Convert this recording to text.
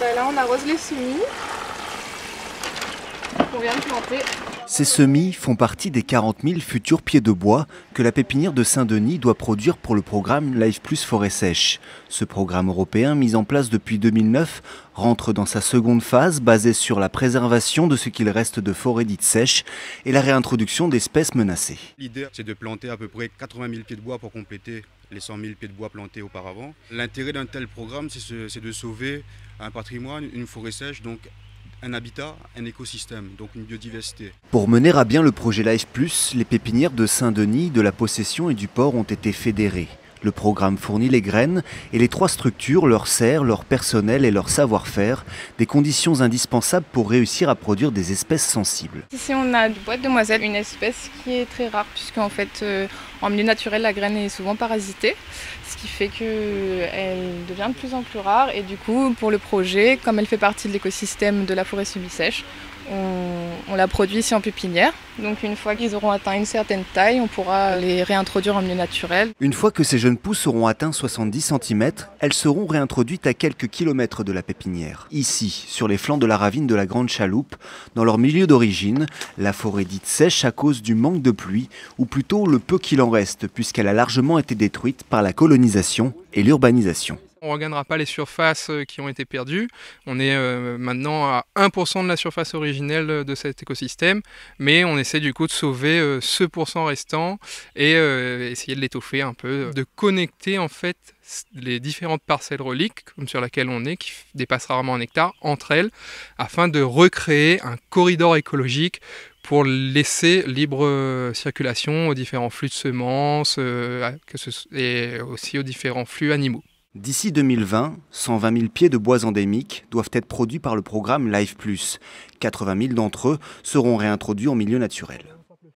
Là, on arrose les semis qu'on vient de planter. Ces semis font partie des 40 000 futurs pieds de bois que la pépinière de Saint-Denis doit produire pour le programme Life Plus Forêt Sèche. Ce programme européen, mis en place depuis 2009, rentre dans sa seconde phase basée sur la préservation de ce qu'il reste de forêts dites sèches et la réintroduction d'espèces menacées. L'idée, c'est de planter à peu près 80 000 pieds de bois pour compléter les 100 000 pieds de bois plantés auparavant. L'intérêt d'un tel programme, c'est de sauver un patrimoine, une forêt sèche, donc un habitat, un écosystème, donc une biodiversité. Pour mener à bien le projet Life Plus, les pépinières de Saint-Denis, de la Possession et du Port ont été fédérées. Le programme fournit les graines et les 3 structures leur serrent leur personnel et leur savoir-faire, des conditions indispensables pour réussir à produire des espèces sensibles. Ici on a du bois de demoiselle, une espèce qui est très rare puisqu'en fait en milieu naturel la graine est souvent parasitée, ce qui fait qu'elle devient de plus en plus rare et du coup pour le projet, comme elle fait partie de l'écosystème de la forêt semi-sèche, on la produit ici en pépinière. Donc une fois qu'ils auront atteint une certaine taille, on pourra les réintroduire en milieu naturel. Une fois que ces jeunes pousses auront atteint 70 cm, elles seront réintroduites à quelques kilomètres de la pépinière. Ici, sur les flancs de la ravine de la Grande Chaloupe, dans leur milieu d'origine, la forêt dite sèche à cause du manque de pluie, ou plutôt le peu qu'il en reste, puisqu'elle a largement été détruite par la colonisation et l'urbanisation. On ne regagnera pas les surfaces qui ont été perdues. On est maintenant à 1% de la surface originelle de cet écosystème, mais on essaie du coup de sauver ce pourcent restant et essayer de l'étoffer un peu, de connecter en fait les différentes parcelles reliques, comme sur laquelle on est, qui dépassent rarement 1 hectare, entre elles, afin de recréer un corridor écologique pour laisser libre circulation aux différents flux de semences et aussi aux différents flux animaux. D'ici 2020, 120 000 pieds de bois endémiques doivent être produits par le programme Life Plus. 80 000 d'entre eux seront réintroduits en milieu naturel.